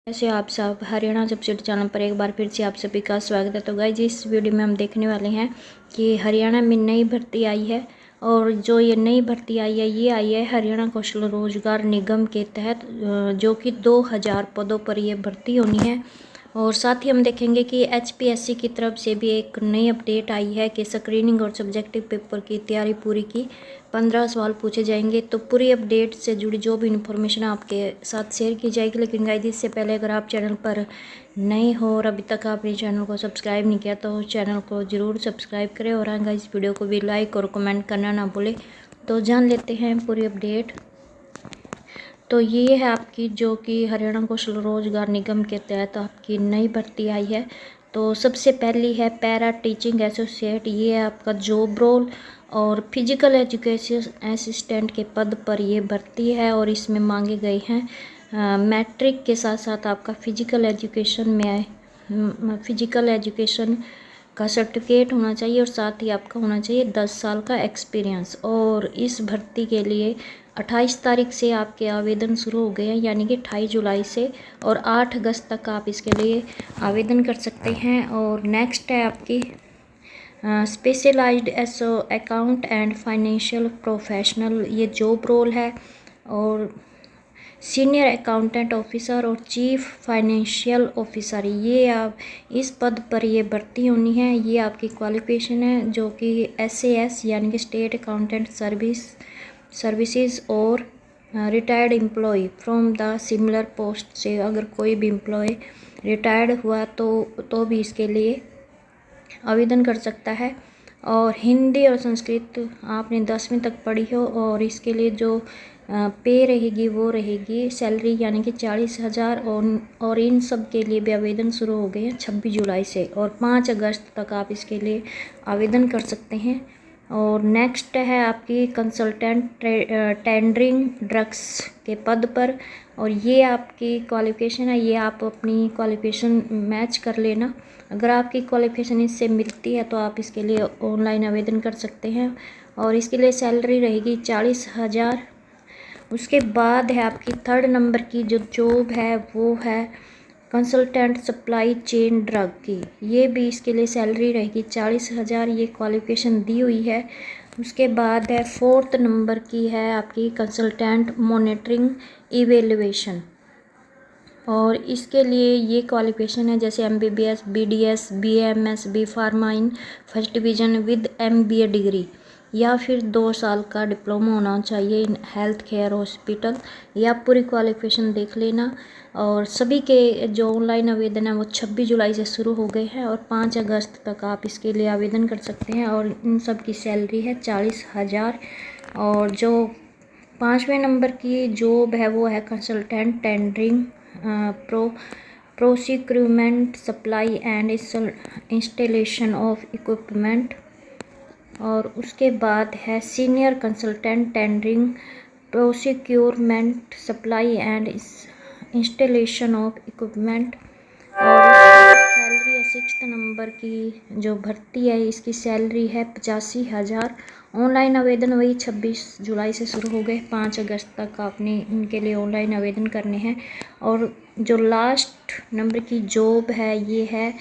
ऐसे आप सब हरियाणा सब्सिडी चैनल पर एक बार फिर से आप सभी का स्वागत है। तो गाइस इस वीडियो में हम देखने वाले हैं कि हरियाणा में नई भर्ती आई है और जो ये नई भर्ती आई है ये आई है हरियाणा कौशल रोजगार निगम के तहत, जो कि 2000 पदों पर ये भर्ती होनी है। और साथ ही हम देखेंगे कि एचपीएससी की तरफ से भी एक नई अपडेट आई है कि स्क्रीनिंग और सब्जेक्टिव पेपर की तैयारी पूरी की, 15 सवाल पूछे जाएंगे। तो पूरी अपडेट से जुड़ी जो भी इन्फॉर्मेशन आपके साथ शेयर की जाएगी। लेकिन गाइस इससे पहले अगर आप चैनल पर नए हो और अभी तक आपने चैनल को सब्सक्राइब नहीं किया तो चैनल को ज़रूर सब्सक्राइब करें और हाँ गाइस वीडियो को भी लाइक और कमेंट करना ना भूलें। तो जान लेते हैं पूरी अपडेट। तो ये है आपकी जो कि हरियाणा कौशल रोजगार निगम के तहत आपकी नई भर्ती आई है। तो सबसे पहली है पैरा टीचिंग एसोसिएट, ये है आपका जॉब रोल और फिजिकल एजुकेशन असिस्टेंट के पद पर ये भर्ती है। और इसमें मांगे गए हैं मैट्रिक के साथ साथ आपका फिजिकल एजुकेशन का सर्टिफिकेट होना चाहिए और साथ ही आपका होना चाहिए 10 साल का एक्सपीरियंस। और इस भर्ती के लिए 28 तारीख से आपके आवेदन शुरू हो गए हैं, यानी कि 28 जुलाई से, और 8 अगस्त तक आप इसके लिए आवेदन कर सकते हैं। और नेक्स्ट है आपकी specialized SO account and financial professional, ये जॉब रोल है। और सीनियर अकाउंटेंट ऑफिसर और चीफ फाइनेंशियल ऑफिसर, ये आप इस पद पर ये भर्ती होनी है। ये आपकी क्वालिफिकेशन है जो कि SAS यानी कि स्टेट अकाउंटेंट सर्विसेज और retired employ from the similar post से अगर कोई भी एम्प्लॉय रिटायर्ड हुआ तो भी इसके लिए आवेदन कर सकता है। और हिंदी और संस्कृत आपने 10वीं तक पढ़ी हो और इसके लिए जो पे रहेगी वो रहेगी सैलरी यानी कि 40,000। और इन सब के लिए भी आवेदन शुरू हो गए हैं 26 जुलाई से और 5 अगस्त तक आप इसके लिए आवेदन कर सकते हैं। और नेक्स्ट है आपकी कंसल्टेंट टेंडरिंग ड्रग्स के पद पर, और ये आपकी क्वालिफिकेशन है, ये आप अपनी क्वालिफिकेशन मैच कर लेना। अगर आपकी क्वालिफिकेशन इससे मिलती है तो आप इसके लिए ऑनलाइन आवेदन कर सकते हैं और इसके लिए सैलरी रहेगी 40,000। उसके बाद है आपकी 3rd नंबर की जो जॉब है वो है कंसल्टेंट सप्लाई चेन ड्रग की, ये भी इसके लिए सैलरी रहेगी 40,000, ये क्वालिफिकेशन दी हुई है। उसके बाद है 4th नंबर की है आपकी कंसल्टेंट मॉनिटरिंग इवेल्युएशन, और इसके लिए ये क्वालिफिकेशन है जैसे MBBS, BDS, BAMS, B pharma in first division with MBA degree, या फिर 2 साल का डिप्लोमा होना चाहिए इन हेल्थ केयर हॉस्पिटल, या पूरी क्वालिफिकेशन देख लेना। और सभी के जो ऑनलाइन आवेदन है वो 26 जुलाई से शुरू हो गए हैं और 5 अगस्त तक आप इसके लिए आवेदन कर सकते हैं। और इन सब की सैलरी है 40,000। और जो 5वें नंबर की जॉब है वो है consultant tendering procurement supply and installation of equipment. और उसके बाद है senior consultant tendering procurement supply and installation of equipment. और इसकी सैलरी है 6th नंबर की जो भर्ती है इसकी सैलरी है 85,000। ऑनलाइन आवेदन वही 26 जुलाई से शुरू हो गए, 5 अगस्त तक आपने इनके लिए ऑनलाइन आवेदन करने हैं। और जो लास्ट नंबर की जॉब है ये है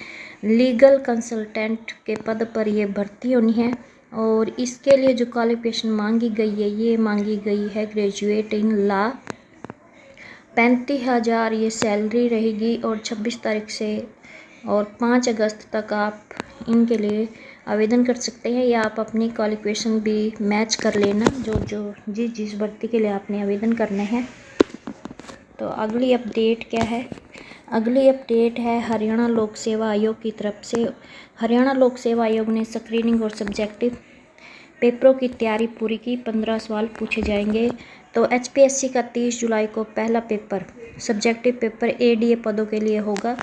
लीगल कंसल्टेंट के पद पर ये भर्ती होनी है। और इसके लिए जो क्वालिफिकेशन मांगी गई है ये मांगी गई है ग्रेजुएट इन लॉ, 35,000 ये सैलरी रहेगी। और 26 तारीख से और 5 अगस्त तक आप इनके लिए आवेदन कर सकते हैं, या आप अपनी क्वालिफिकेशन भी मैच कर लेना जो जिस भर्ती के लिए आपने आवेदन करना है। तो अगली अपडेट क्या है? अगली अपडेट है हरियाणा लोक सेवा आयोग की तरफ से। हरियाणा लोक सेवा आयोग ने स्क्रीनिंग और सब्जेक्टिव पेपरों की तैयारी पूरी की, 15 सवाल पूछे जाएंगे। तो HPSC का 30 जुलाई को पहला पेपर सब्जेक्टिव पेपर ADA पदों के लिए होगा।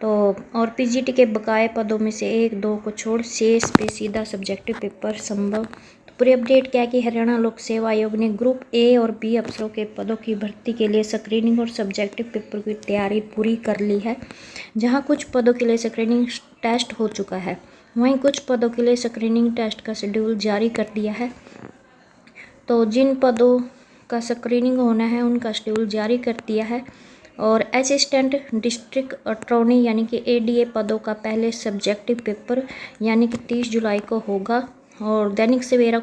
तो और PGT के बकाए पदों में से 1-2 को छोड़ शेष पे सीधा सब्जेक्टिव पेपर संभव। तो पूरी अपडेट क्या है कि हरियाणा लोक सेवा आयोग ने ग्रुप A और B अफसरों के पदों की भर्ती के लिए स्क्रीनिंग और सब्जेक्टिव पेपर की तैयारी पूरी कर ली है। जहां कुछ पदों के लिए स्क्रीनिंग टेस्ट हो चुका है, वहीं कुछ पदों के लिए स्क्रीनिंग टेस्ट का शेड्यूल जारी कर दिया है। तो जिन पदों का स्क्रीनिंग होना है उनका शेड्यूल जारी कर दिया है। और असिस्टेंट डिस्ट्रिक्ट अटॉर्नी यानी कि ADA पदों का पहले सब्जेक्टिव पेपर यानी कि 30 जुलाई को होगा। और दैनिक सवेरा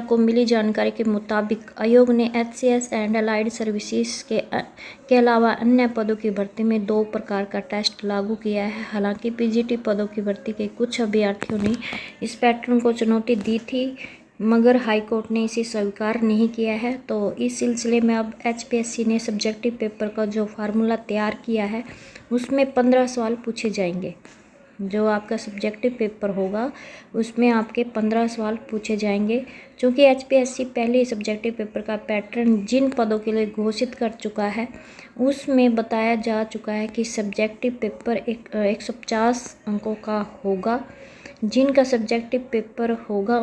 को मिली जानकारी के मुताबिक आयोग ने HCS एंड अलाइड सर्विसेज के अलावा अन्य पदों की भर्ती में 2 प्रकार का टेस्ट लागू किया है। हालांकि PGT पदों की भर्ती के कुछ अभ्यर्थियों ने इस पैटर्न को चुनौती दी थी, मगर हाईकोर्ट ने इसे स्वीकार नहीं किया है। तो इस सिलसिले में अब HPSC ने सब्जेक्टिव पेपर का जो फार्मूला तैयार किया है उसमें 15 सवाल पूछे जाएंगे। जो आपका सब्जेक्टिव पेपर होगा उसमें आपके 15 सवाल पूछे जाएंगे। क्योंकि HPSC पहले ही सब्जेक्टिव पेपर का पैटर्न जिन पदों के लिए घोषित कर चुका है उसमें बताया जा चुका है कि सब्जेक्टिव पेपर 150 अंकों का होगा। जिनका सब्जेक्टिव पेपर होगा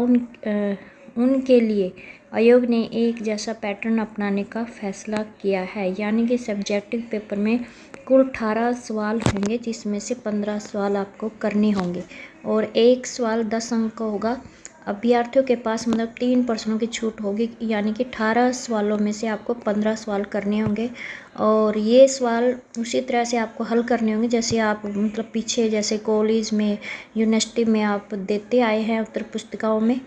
उनके लिए आयोग ने एक जैसा पैटर्न अपनाने का फैसला किया है, यानी कि सब्जेक्टिव पेपर में कुल 18 सवाल होंगे जिसमें से 15 सवाल आपको करने होंगे और एक सवाल 10 अंक का होगा। अभ्यर्थियों के पास मतलब 3 प्रश्नों की छूट होगी, यानी कि 18 सवालों में से आपको 15 सवाल करने होंगे। और ये सवाल उसी तरह से आपको हल करने होंगे जैसे आप मतलब पीछे जैसे कॉलेज में यूनिवर्सिटी में आप देते आए हैं उत्तर पुस्तिकाओं में।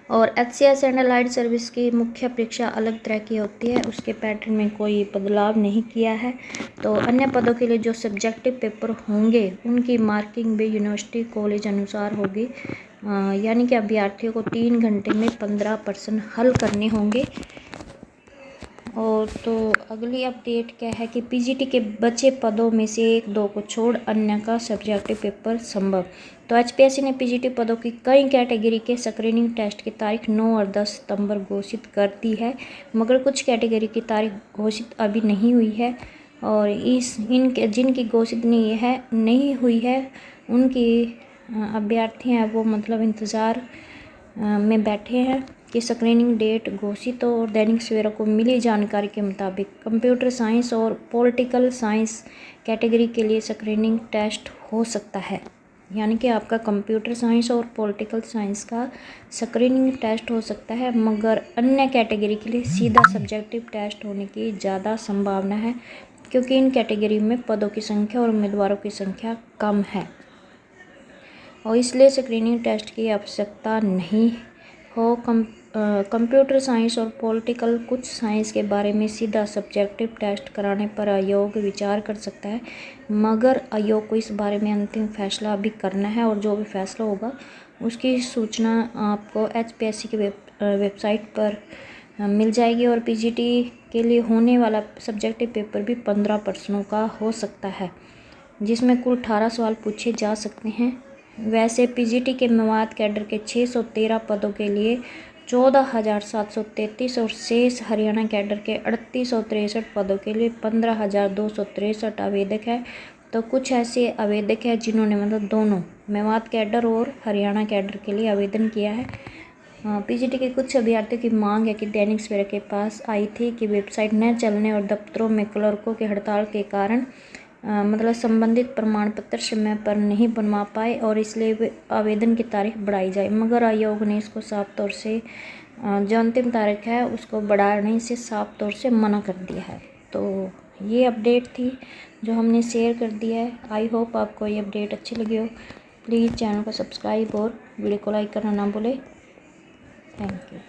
और HCS एंड अलाइड सर्विस की मुख्य परीक्षा अलग तरह की होती है, उसके पैटर्न में कोई बदलाव नहीं किया है। तो अन्य पदों के लिए जो सब्जेक्टिव पेपर होंगे उनकी मार्किंग भी यूनिवर्सिटी कॉलेज अनुसार होगी, यानी कि अभ्यर्थियों को 3 घंटे में 15 प्रश्न हल करने होंगे। और तो अगली अपडेट क्या है कि PGT के बचे पदों में से 1-2 को छोड़ अन्य का सब्जेक्टिव पेपर संभव। तो HPSC ने PGT पदों की कई कैटेगरी के स्क्रीनिंग टेस्ट की तारीख 9 और 10 सितंबर घोषित कर दी है, मगर कुछ कैटेगरी की तारीख घोषित अभी नहीं हुई है। और जिनकी घोषित नहीं हुई है उनकी अभ्यर्थी हैं वो मतलब इंतज़ार में बैठे हैं कि स्क्रीनिंग डेट घोषित हो। और दैनिक सवेरा को मिली जानकारी के मुताबिक कंप्यूटर साइंस और पॉलिटिकल साइंस कैटेगरी के लिए स्क्रीनिंग टेस्ट हो सकता है, यानी कि आपका कंप्यूटर साइंस और पॉलिटिकल साइंस का स्क्रीनिंग टेस्ट हो सकता है, मगर अन्य कैटेगरी के लिए सीधा सब्जेक्टिव टेस्ट होने की ज़्यादा संभावना है, क्योंकि इन कैटेगरी में पदों की संख्या और उम्मीदवारों की संख्या कम है और इसलिए स्क्रीनिंग टेस्ट की आवश्यकता नहीं हो। कंप्यूटर साइंस और पॉलिटिकल कुछ साइंस के बारे में सीधा सब्जेक्टिव टेस्ट कराने पर आयोग विचार कर सकता है, मगर आयोग को इस बारे में अंतिम फैसला अभी करना है और जो भी फैसला होगा उसकी सूचना आपको HPSC की वेबसाइट पर मिल जाएगी। और PGT के लिए होने वाला सब्जेक्टिव पेपर भी 15 प्रश्नों का हो सकता है, जिसमें कुल 18 सवाल पूछे जा सकते हैं। वैसे PGT के मवाद कैडर के 613 पदों के लिए 14,733 और शेष हरियाणा कैडर के 3863 पदों के लिए 15,263 आवेदक हैं। तो कुछ ऐसे आवेदक हैं जिन्होंने मतलब दोनों मेवात कैडर और हरियाणा कैडर के लिए आवेदन किया है। PGT के कुछ अभ्यर्थियों की मांग है कि दैनिक सवेरा के पास आई थी कि वेबसाइट न चलने और दफ्तरों में क्लर्कों की हड़ताल के कारण मतलब संबंधित प्रमाण पत्र समय पर नहीं बनवा पाए और इसलिए आवेदन की तारीख बढ़ाई जाए, मगर आयोग ने इसको साफ तौर से जो अंतिम तारीख है उसको बढ़ाने से साफ तौर से मना कर दिया है। तो ये अपडेट थी जो हमने शेयर कर दिया है। आई होप आपको ये अपडेट अच्छी लगी हो। प्लीज़ चैनल को सब्सक्राइब और वीडियो को लाइक करना ना भूलें। Thank you.